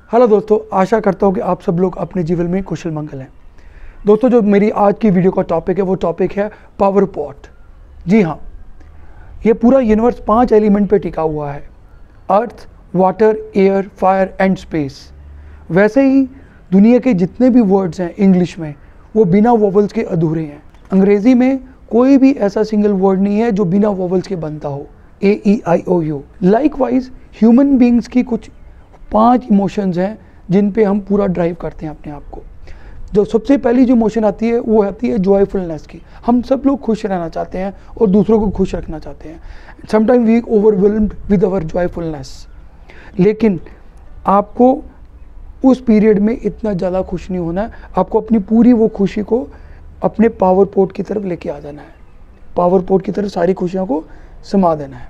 Hello दोस्तों, आशा करता हूँ कि आप सब लोग अपने जीवन में कुशल मंगल हैं। दोस्तों, जो मेरी आज की वीडियो का टॉपिक है वो टॉपिक है पावर पॉट। जी हाँ, ये पूरा यूनिवर्स 5 एलिमेंट पे टिका हुआ है: earth, water, air, fire and space. वैसे ही दुनिया के जितने भी वर्ड्स हैं इंग्लिश में, वो बिना वोवल्स के अधूरे हैं। अंग्रेज़ी में कोई भी ऐसा सिंगल वर्ड नहीं है जो बिना वोवल्स के बनता हो, AEIOU। लाइकवाइज ह्यूमन बींग्स की कुछ 5 इमोशंस हैं जिन पे हम पूरा ड्राइव करते हैं अपने आप को। जो सबसे पहली जो इमोशन आती है वो आती है जॉयफुलनेस की। हम सब लोग खुश रहना चाहते हैं और दूसरों को खुश रखना चाहते हैं। Sometime we overwhelmed with our joyfulness, लेकिन आपको उस पीरियड में इतना ज़्यादा खुश नहीं होना है। आपको अपनी पूरी वो खुशी को अपने पावर पोर्ट की तरफ लेके आ जाना है। पावर पोर्ट की तरफ सारी खुशियों को समा देना है।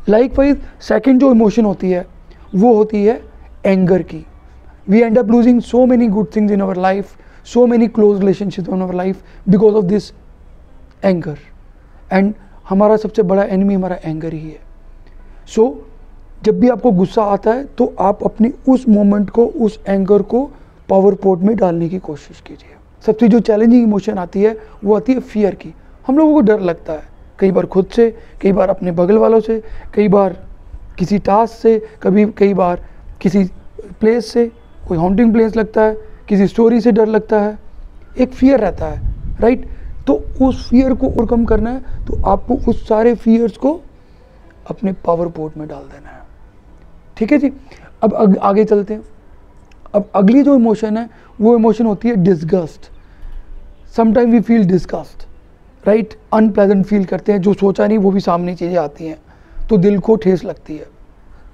लाइकवाइज सेकंड जो इमोशन होती है वो होती है एंगर की। We end up losing so many good things in our life, so many close relationship in our life because of this anger. And हमारा सबसे बड़ा एनिमी हमारा एंगर ही है। सो जब भी आपको गुस्सा आता है तो आप अपनी उस मोमेंट को, उस एंगर को पावर पोर्ट में डालने की कोशिश कीजिए। सबसे जो चैलेंजिंग इमोशन आती है वो आती है फियर की। हम लोगों को डर लगता है, कई बार खुद से, कई बार अपने बगल वालों से, कई बार किसी टास्क से, कई बार किसी प्लेस से। कोई हॉन्टिंग प्लेस लगता है, किसी स्टोरी से डर लगता है, एक फियर रहता है, राइट। तो उस फियर को ओवरकम करना है तो आपको उस सारे फियर्स को अपने पावर पोर्ट में डाल देना है। ठीक है जी। अब आगे चलते हैं। अब अगली जो इमोशन है वो इमोशन होती है disgust. Sometime we feel disgust, right. Unpleasant feel करते हैं, जो सोचा नहीं वो भी सामने चीज़ें आती हैं तो दिल को ठेस लगती है।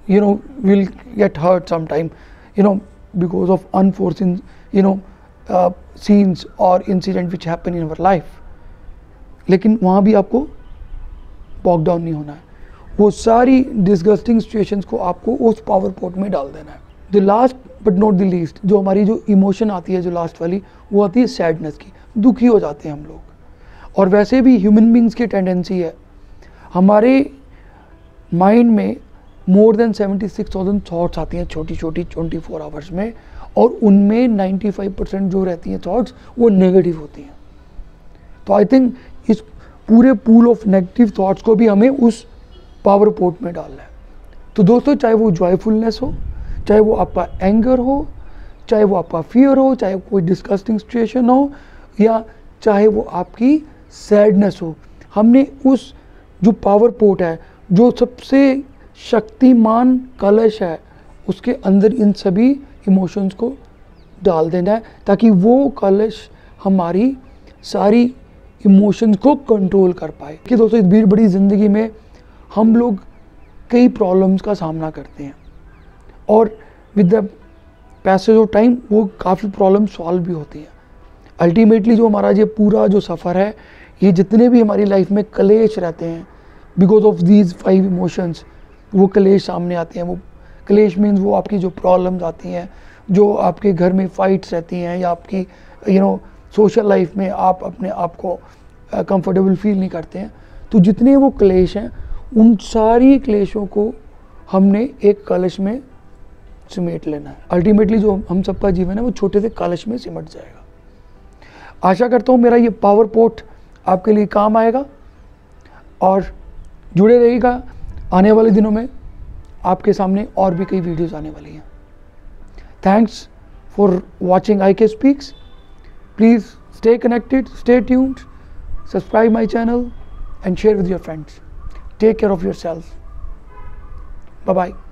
You know, will get hurt sometime, you know, because of unforeseen, you know, scenes और incident which happen in our life. लेकिन वहाँ भी आपको बॉक डाउन नहीं होना है। वो सारी डिस्गस्टिंग सिचुएशंस को आपको उस पावर पोर्ट में डाल देना है। The last but not the least, जो हमारी जो इमोशन आती है, जो लास्ट वाली, वो आती है सैडनेस की। दुखी हो जाते हैं हम लोग। और वैसे भी ह्यूमन बींग्स की टेंडेंसी है, हमारे माइंड में मोर देन 76,000 थॉट्स आती हैं छोटी छोटी 24 आवर्स में, और उनमें 95% जो रहती हैं थॉट्स वो नेगेटिव होती हैं। तो आई थिंक इस पूरे पूल ऑफ नेगेटिव थॉट्स को भी हमें उस पावर पोर्ट में डालना है। तो दोस्तों, चाहे वो जॉयफुलनेस हो, चाहे वो आपका एंगर हो, चाहे वो आपका फियर हो, चाहे कोई डिस्कस्टिंग सिचुएशन हो, या चाहे वो आपकी सैडनेस हो, हमने उस जो पावर पोर्ट है, जो सबसे शक्तिमान कलश है, उसके अंदर इन सभी इमोशंस को डाल देना है, ताकि वो कलश हमारी सारी इमोशंस को कंट्रोल कर पाए। कि दोस्तों, इस भीड़ बड़ी ज़िंदगी में हम लोग कई प्रॉब्लम्स का सामना करते हैं, और with the passage of time वो काफ़ी प्रॉब्लम सॉल्व भी होती हैं। अल्टीमेटली जो हमारा ये पूरा जो सफ़र है, ये जितने भी हमारी लाइफ में कलेश रहते हैं, बिकॉज ऑफ दीज 5 इमोशंस, वो कलेश सामने आते हैं। वो कलेश मीन्स वो आपकी जो प्रॉब्लम्स आती हैं, जो आपके घर में फाइट्स रहती हैं, या आपकी सोशल लाइफ में आप अपने आप को कंफर्टेबल फील नहीं करते हैं। तो जितने वो क्लेश हैं, उन सारी क्लेशों को हमने एक कलश में सिमेट लेना है। अल्टीमेटली जो हम सबका जीवन है वो छोटे से कलश में सिमट जाएगा। आशा करता हूँ मेरा ये पावर पोर्ट आपके लिए काम आएगा, और जुड़े रहिएगा। आने वाले दिनों में आपके सामने और भी कई वीडियोस आने वाली हैं। Thanks for watching IK Speaks. Please stay connected, stay tuned, subscribe my channel and share with your friends. Take care of yourself. Bye-bye.